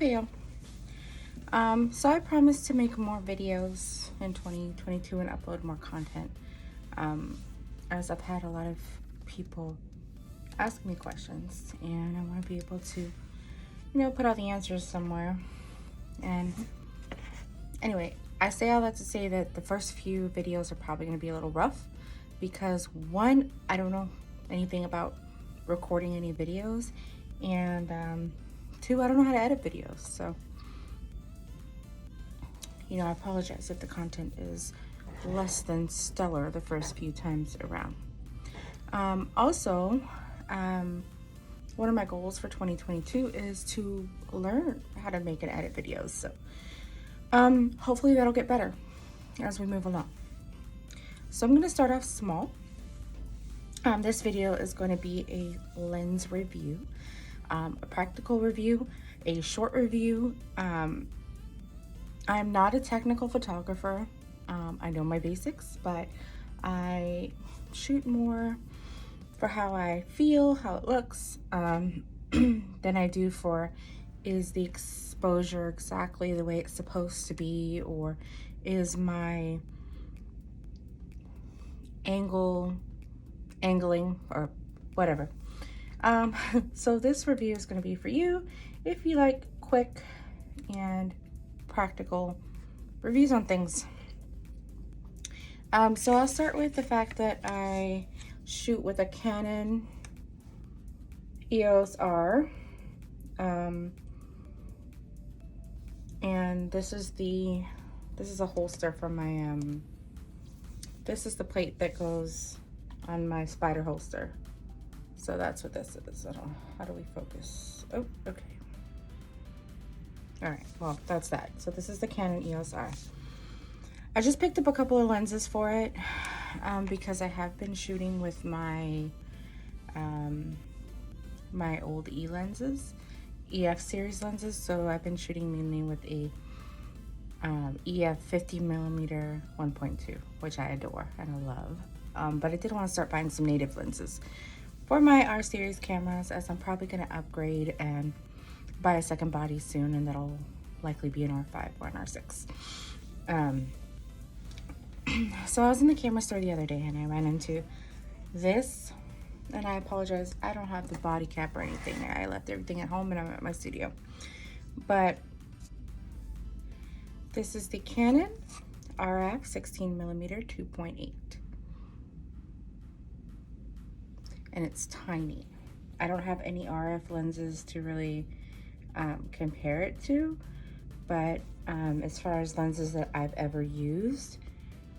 Okay, y'all. So I promised to make more videos in 2022 and upload more content. As I've had a lot of people ask me questions, and I want to be able to, put all the answers somewhere. And anyway, I say all that to say that the first few videos are probably going to be a little rough because one, I don't know anything about recording any videos, and two, I don't know how to edit videos. So, I apologize if the content is less than stellar the first few times around. Also, one of my goals for 2022 is to learn how to make and edit videos. So hopefully that'll get better as we move along. So I'm going to start off small. This video is going to be a lens review, a practical review, a short review. I'm not a technical photographer. I know my basics, but I shoot more for how I feel, how it looks, than I do for is the exposure exactly the way it's supposed to be, or is my angling, or whatever. So this review is going to be for you if you like quick and practical reviews on things. So I'll start with the fact that I shoot with a Canon EOS R, and this is a holster for my this is the plate that goes on my spider holster. So that's what this is. How do we focus? Oh, okay. All right, well, that's that. So this is the Canon EOS R. I just picked up a couple of lenses for it because I have been shooting with my my old E lenses, EF series lenses. So I've been shooting mainly with a EF 50mm 1.2, which I adore and I love. But I did want to start buying some native lenses for my R series cameras, as I'm probably going to upgrade and buy a second body soon, and that'll likely be an R5 or an R6. So I was in the camera store the other day and I ran into this, and I apologize, I don't have the body cap or anything. I left everything at home and I'm at my studio. But this is the Canon RF 16mm 2.8, and it's tiny. I don't have any RF lenses to really compare it to, but as far as lenses that I've ever used,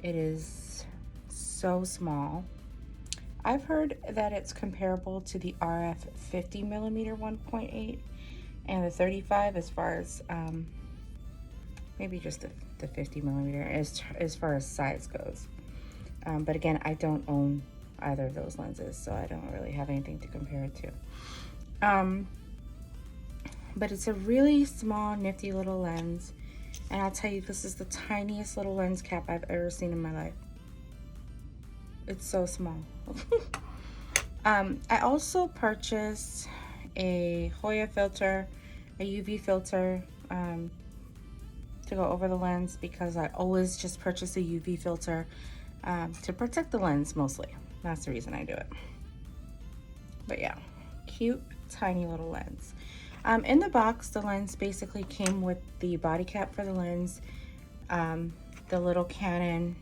it is so small. I've heard that it's comparable to the RF 50mm 1.8 and the 35 as far as maybe just the 50mm as far as size goes. But again, I don't own either of those lenses, so I don't really have anything to compare it to. But it's a really small, nifty little lens. And I'll tell you, this is the tiniest little lens cap I've ever seen in my life. It's so small. I also purchased a Hoya filter, a UV filter, to go over the lens, because I always just purchase a UV filter to protect the lens mostly. That's the reason I do it. But yeah, cute, tiny little lens. In the box, the lens basically came with the body cap for the lens, the little Canon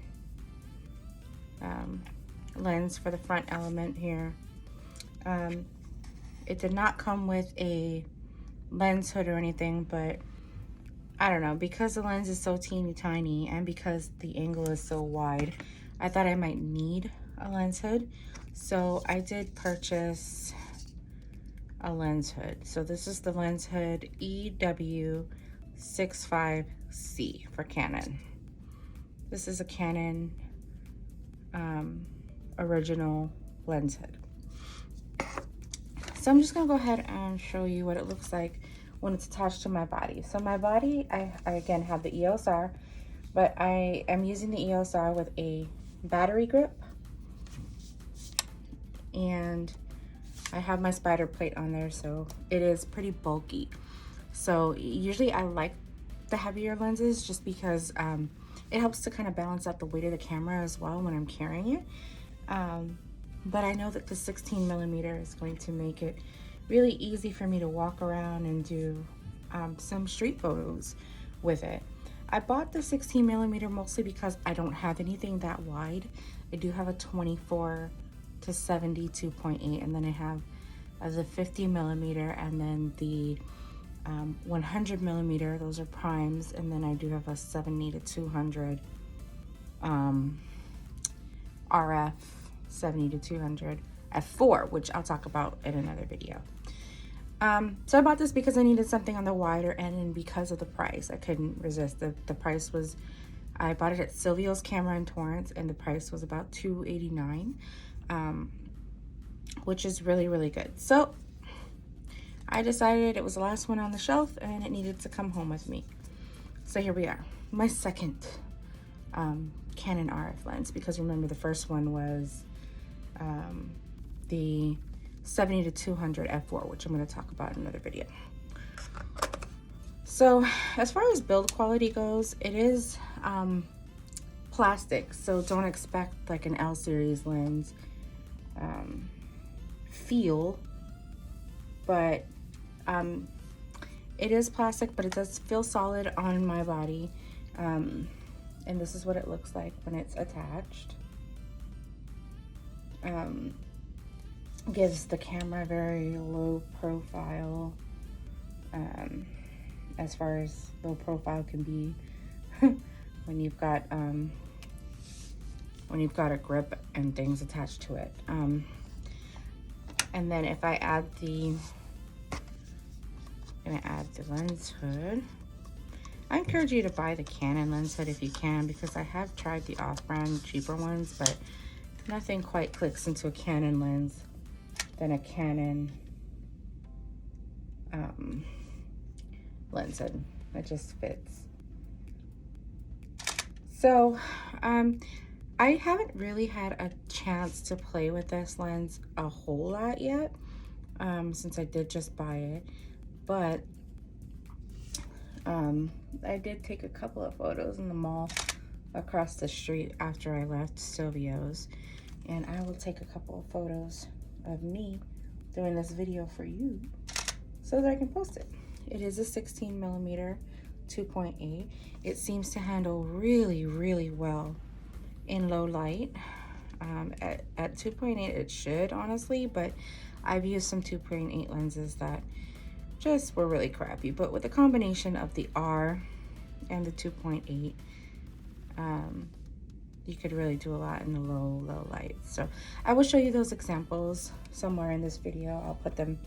lens for the front element here. It did not come with a lens hood or anything, but I don't know, because the lens is so teeny tiny and because the angle is so wide, I thought I might need a lens hood. So I did purchase a lens hood. So this is the lens hood EW65C for Canon. This is a Canon original lens hood. So I'm just gonna go ahead and show you what it looks like when it's attached to my body. So my body, I again have the EOS R, but I am using the EOS R with a battery grip, and I have my spider plate on there, so it is pretty bulky. So usually I like the heavier lenses just because it helps to kind of balance out the weight of the camera as well when I'm carrying it. But I know that the 16mm is going to make it really easy for me to walk around and do some street photos with it. I bought the 16mm mostly because I don't have anything that wide. I do have a 24 to 70 2.8, and then I have the 50mm, and then the 100mm. Those are primes, and then I do have a 70 to 200 RF 70 to 200 f4, which I'll talk about in another video. So I bought this because I needed something on the wider end, and because of the price. I couldn't resist. The price was, I bought it at Silvios Camera in Torrance, and the price was about $289, which is really, really good. So I decided it was the last one on the shelf and it needed to come home with me. So here we are, my second Canon RF lens, because remember the first one was the 70 to 200 f4, which I'm going to talk about in another video. So as far as build quality goes, it is plastic, so don't expect like an L series lens feel, but it is plastic, but it does feel solid on my body. And this is what it looks like when it's attached. Gives the camera very low profile, as far as low profile can be when you've got a grip and things attached to it. And then if I add the lens hood, I encourage you to buy the Canon lens hood if you can, because I have tried the off-brand cheaper ones, but nothing quite clicks into a Canon lens than a Canon lens hood. It just fits. So I haven't really had a chance to play with this lens a whole lot yet, since I did just buy it, but I did take a couple of photos in the mall across the street after I left Silvio's, and I will take a couple of photos of me doing this video for you so that I can post it. It is a 16mm 2.8. It seems to handle really, really well in low light. At 2.8 it should, honestly, but I've used some 2.8 lenses that just were really crappy. But with the combination of the R and the 2.8, you could really do a lot in the low light. So I will show you those examples somewhere in this video. I'll put them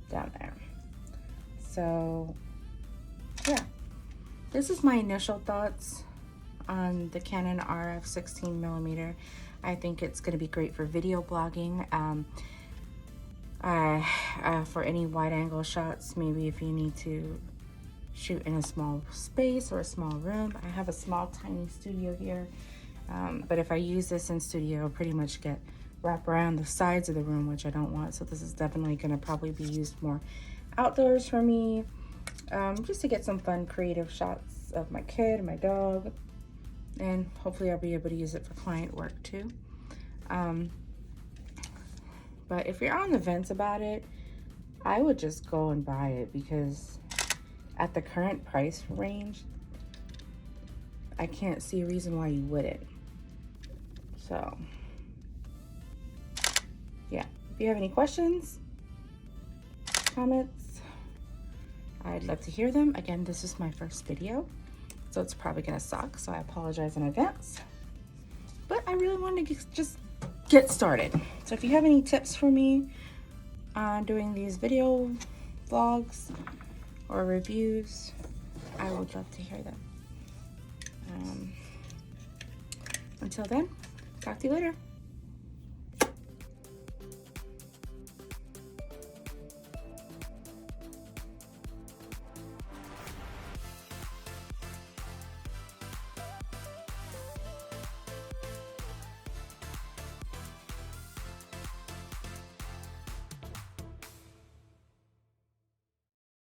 down there. So yeah, this is my initial thoughts on the Canon RF 16mm. I think it's going to be great for video blogging, for any wide angle shots, maybe if you need to shoot in a small space or a small room. I have a small tiny studio here, but if I use this in studio, I'll pretty much get wrap around the sides of the room, which I don't want. So this is definitely going to probably be used more outdoors for me, just to get some fun creative shots of my kid and my dog, and hopefully I'll be able to use it for client work too. But if you're on the fence about it, I would just go and buy it, because at the current price range, I can't see a reason why you wouldn't. So yeah, if you have any questions, comments, I'd love to hear them. Again, this is my first video, so it's probably gonna suck, so I apologize in advance. But I really wanted to just get started. So if you have any tips for me on doing these video vlogs or reviews, I would love to hear them. Until then, talk to you later.